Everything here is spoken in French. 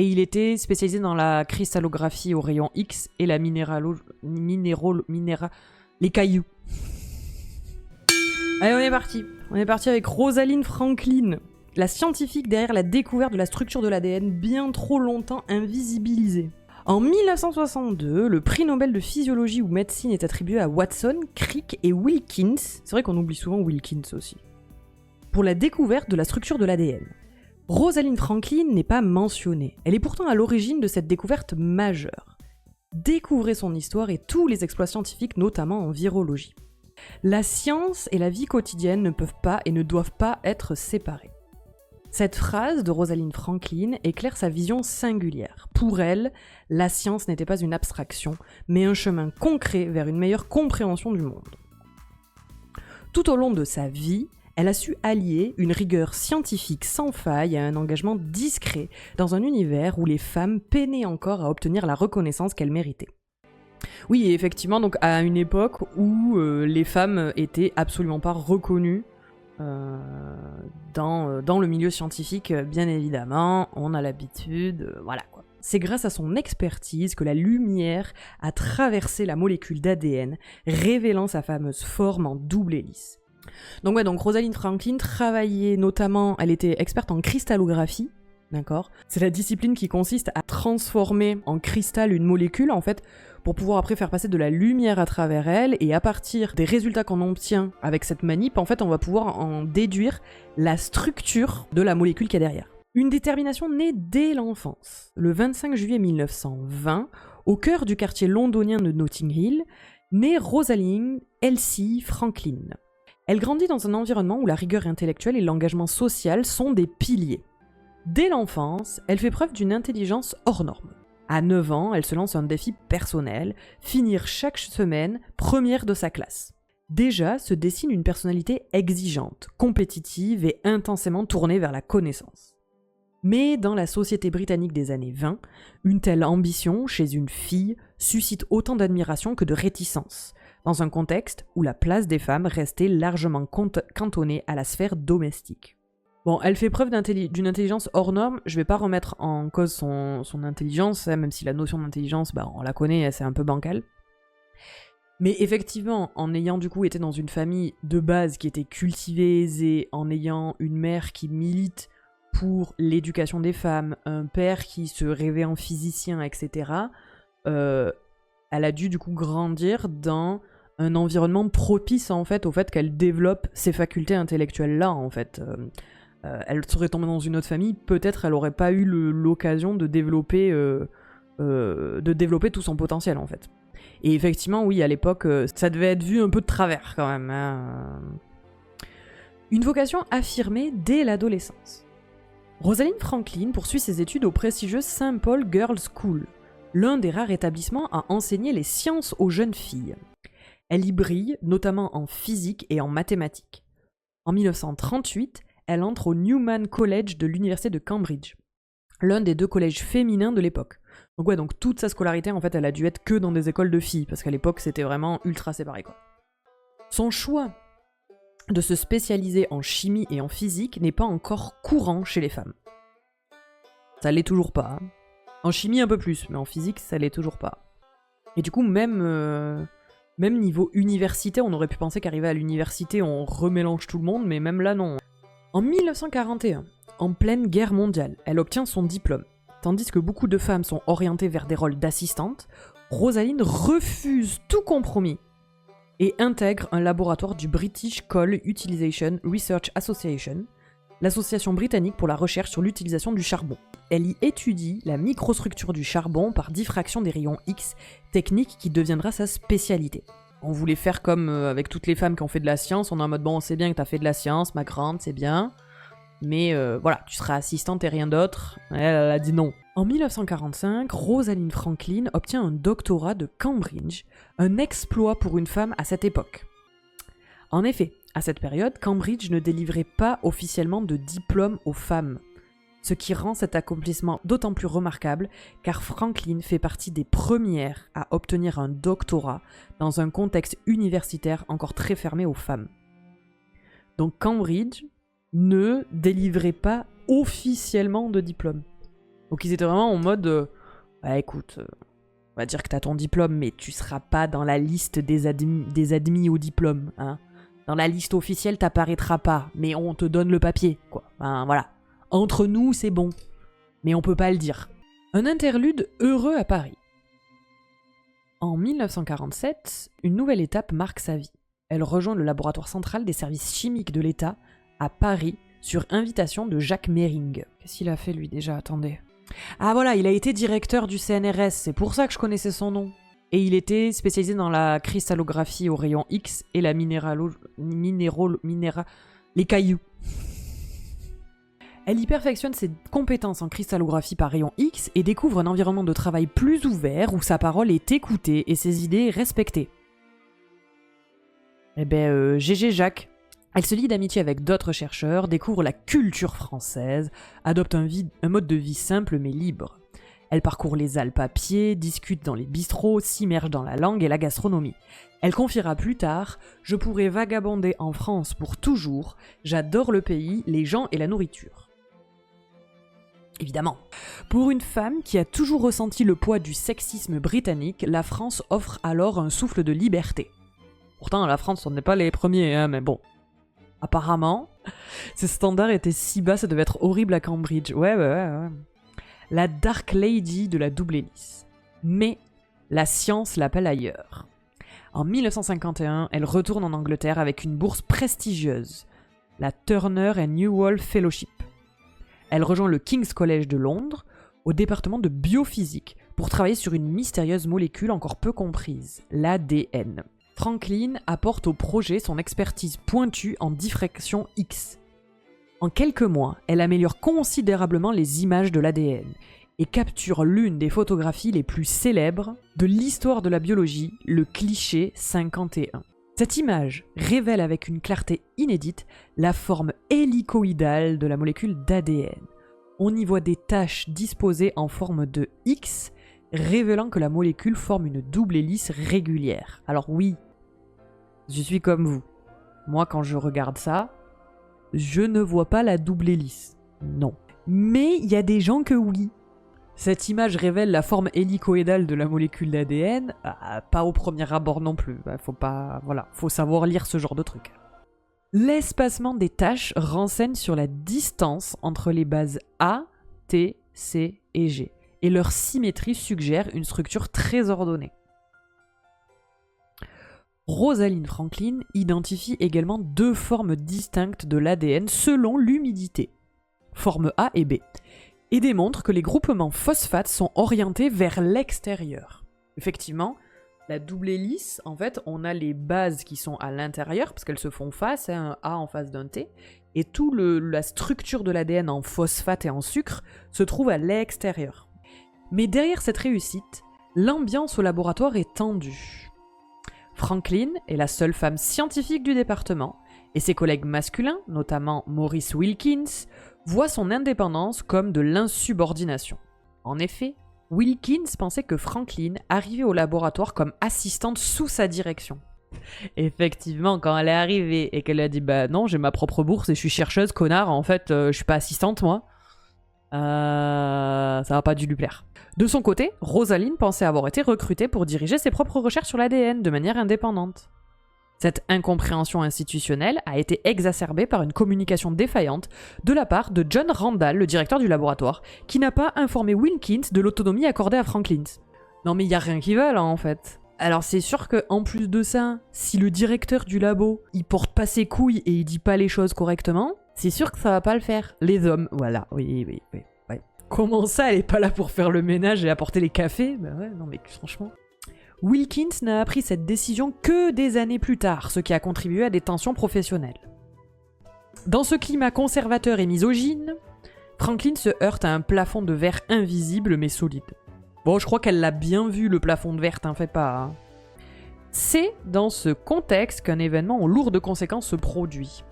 et il était spécialisé dans la cristallographie au rayon X et la les cailloux. Allez, on est parti. On est parti avec Rosalind Franklin, la scientifique derrière la découverte de la structure de l'ADN bien trop longtemps invisibilisée. En 1962, le prix Nobel de physiologie ou médecine est attribué à Watson, Crick et Wilkins, c'est vrai qu'on oublie souvent Wilkins aussi, pour la découverte de la structure de l'ADN. Rosalind Franklin n'est pas mentionnée, elle est pourtant à l'origine de cette découverte majeure. Découvrez son histoire et tous les exploits scientifiques, notamment en virologie. La science et la vie quotidienne ne peuvent pas et ne doivent pas être séparées. Cette phrase de Rosalind Franklin éclaire sa vision singulière. Pour elle, la science n'était pas une abstraction, mais un chemin concret vers une meilleure compréhension du monde. Tout au long de sa vie, elle a su allier une rigueur scientifique sans faille à un engagement discret dans un univers où les femmes peinaient encore à obtenir la reconnaissance qu'elles méritaient. Oui, et effectivement, donc à une époque où les femmes étaient absolument pas reconnues dans le milieu scientifique, bien évidemment, on a l'habitude, voilà quoi. C'est grâce à son expertise que la lumière a traversé la molécule d'ADN, révélant sa fameuse forme en double hélice. Donc Rosalind Franklin travaillait notamment, elle était experte en cristallographie, d'accord ? C'est la discipline qui consiste à transformer en cristal une molécule, en fait, pour pouvoir après faire passer de la lumière à travers elle, et à partir des résultats qu'on obtient avec cette manip, en fait, on va pouvoir en déduire la structure de la molécule qu'il y a derrière. Une détermination née dès l'enfance. Le 25 juillet 1920, au cœur du quartier londonien de Notting Hill, naît Rosalind Elsie Franklin. Elle grandit dans un environnement où la rigueur intellectuelle et l'engagement social sont des piliers. Dès l'enfance, elle fait preuve d'une intelligence hors norme. À 9 ans, elle se lance un défi personnel, finir chaque semaine première de sa classe. Déjà se dessine une personnalité exigeante, compétitive et intensément tournée vers la connaissance. Mais dans la société britannique des années 20, une telle ambition chez une fille suscite autant d'admiration que de réticence, dans un contexte où la place des femmes restait largement cantonnée à la sphère domestique. Bon, elle fait preuve d'une intelligence hors norme, je vais pas remettre en cause son intelligence, même si la notion d'intelligence, on la connaît, c'est un peu bancal. Mais effectivement, en ayant du coup été dans une famille de base qui était cultivée, aisée, en ayant une mère qui milite pour l'éducation des femmes, un père qui se rêvait en physicien, etc., elle a dû du coup grandir dans un environnement propice en fait au fait qu'elle développe ses facultés intellectuelles là en fait. Elle serait tombée dans une autre famille, peut-être elle aurait pas eu l'occasion de développer tout son potentiel en fait. Et effectivement oui, à l'époque ça devait être vu un peu de travers quand même, hein. Une vocation affirmée dès l'adolescence. Rosalind Franklin poursuit ses études au prestigieux St. Paul Girls' School, l'un des rares établissements à enseigner les sciences aux jeunes filles. Elle y brille, notamment en physique et en mathématiques. En 1938, elle entre au Newman College de l'université de Cambridge, l'un des 2 collèges féminins de l'époque. Donc toute sa scolarité, en fait, elle a dû être que dans des écoles de filles, parce qu'à l'époque, c'était vraiment ultra séparé, quoi. Son choix de se spécialiser en chimie et en physique n'est pas encore courant chez les femmes. Ça l'est toujours pas, hein. En chimie un peu plus, mais en physique, ça l'est toujours pas. Et du coup, même niveau université, on aurait pu penser qu'arrivé à l'université, on remélange tout le monde, mais même là, non. En 1941, en pleine guerre mondiale, elle obtient son diplôme. Tandis que beaucoup de femmes sont orientées vers des rôles d'assistante, Rosalind refuse tout compromis et intègre un laboratoire du British Coal Utilisation Research Association, l'association britannique pour la recherche sur l'utilisation du charbon. Elle y étudie la microstructure du charbon par diffraction des rayons X, technique qui deviendra sa spécialité. On voulait faire comme avec toutes les femmes qui ont fait de la science, on est en mode bon, on sait bien que t'as fait de la science, ma grande, c'est bien, mais voilà, tu seras assistante et rien d'autre. Elle a dit non. En 1945, Rosalind Franklin obtient un doctorat de Cambridge, un exploit pour une femme à cette époque. En effet, à cette période, Cambridge ne délivrait pas officiellement de diplôme aux femmes, ce qui rend cet accomplissement d'autant plus remarquable car Franklin fait partie des premières à obtenir un doctorat dans un contexte universitaire encore très fermé aux femmes. Donc Cambridge ne délivrait pas officiellement de diplôme. Donc ils étaient vraiment en mode bah écoute, on va dire que t'as ton diplôme, mais tu seras pas dans la liste des admis au diplôme. Hein. Dans la liste officielle, t'apparaîtras pas, mais on te donne le papier, quoi. Enfin, voilà. Entre nous, c'est bon. Mais on peut pas le dire. Un interlude heureux à Paris. En 1947, une nouvelle étape marque sa vie. Elle rejoint le laboratoire central des services chimiques de l'État à Paris sur invitation de Jacques Mering. Qu'est-ce qu'il a fait lui déjà? Attendez. Ah voilà, il a été directeur du CNRS, c'est pour ça que je connaissais son nom. Et il était spécialisé dans la cristallographie au rayon X et la les cailloux. Elle y perfectionne ses compétences en cristallographie par rayon X et découvre un environnement de travail plus ouvert où sa parole est écoutée et ses idées respectées. Eh ben, GG Jacques. Elle se lie d'amitié avec d'autres chercheurs, découvre la culture française, adopte un mode de vie simple mais libre. Elle parcourt les Alpes à pied, discute dans les bistrots, s'immerge dans la langue et la gastronomie. Elle confiera plus tard « Je pourrais vagabonder en France pour toujours, j'adore le pays, les gens et la nourriture ». Évidemment. Pour une femme qui a toujours ressenti le poids du sexisme britannique, la France offre alors un souffle de liberté. Pourtant, la France, on n'est pas les premiers, hein, mais bon. Apparemment, ces standards étaient si bas, ça devait être horrible à Cambridge. Ouais. La Dark Lady de la double hélice. Mais la science l'appelle ailleurs. En 1951, elle retourne en Angleterre avec une bourse prestigieuse, la Turner & Newall Fellowship. Elle rejoint le King's College de Londres, au département de biophysique, pour travailler sur une mystérieuse molécule encore peu comprise, l'ADN. Franklin apporte au projet son expertise pointue en diffraction X. En quelques mois, elle améliore considérablement les images de l'ADN et capture l'une des photographies les plus célèbres de l'histoire de la biologie, le cliché 51. Cette image révèle avec une clarté inédite la forme hélicoïdale de la molécule d'ADN. On y voit des taches disposées en forme de X, révélant que la molécule forme une double hélice régulière. Alors oui, je suis comme vous. Moi, quand je regarde ça, je ne vois pas la double hélice. Non. Mais il y a des gens que oui. Cette image révèle la forme hélicoïdale de la molécule d'ADN, pas au premier abord non plus. Faut savoir lire ce genre de truc. L'espacement des tâches renseigne sur la distance entre les bases A, T, C et G, et leur symétrie suggère une structure très ordonnée. Rosalind Franklin identifie également deux formes distinctes de l'ADN selon l'humidité, forme A et B, et démontre que les groupements phosphates sont orientés vers l'extérieur. Effectivement, la double hélice, en fait, on a les bases qui sont à l'intérieur, parce qu'elles se font face, un A en face d'un T, et toute la structure de l'ADN en phosphate et en sucre se trouve à l'extérieur. Mais derrière cette réussite, l'ambiance au laboratoire est tendue. Franklin est la seule femme scientifique du département, et ses collègues masculins, notamment Maurice Wilkins, voient son indépendance comme de l'insubordination. En effet, Wilkins pensait que Franklin arrivait au laboratoire comme assistante sous sa direction. Effectivement, quand elle est arrivée et qu'elle a dit « Bah non, j'ai ma propre bourse et je suis chercheuse, connard, en fait, je suis pas assistante, moi », ça n'a pas dû lui plaire. De son côté, Rosalind pensait avoir été recrutée pour diriger ses propres recherches sur l'ADN de manière indépendante. Cette incompréhension institutionnelle a été exacerbée par une communication défaillante de la part de John Randall, le directeur du laboratoire, qui n'a pas informé Wilkins de l'autonomie accordée à Franklin. Non mais il y a rien qui va là en fait. Alors c'est sûr qu'en plus de ça, si le directeur du labo, il porte pas ses couilles et il dit pas les choses correctement, c'est sûr que ça va pas le faire. Les hommes, voilà, oui. Comment ça, elle est pas là pour faire le ménage et apporter les cafés? Bah ouais, non mais franchement... Wilkins n'a appris cette décision que des années plus tard, ce qui a contribué à des tensions professionnelles. Dans ce climat conservateur et misogyne, Franklin se heurte à un plafond de verre invisible mais solide. Bon, je crois qu'elle l'a bien vu, le plafond de verre, t'en fais pas. Hein. C'est dans ce contexte qu'un événement aux lourdes conséquences se produit.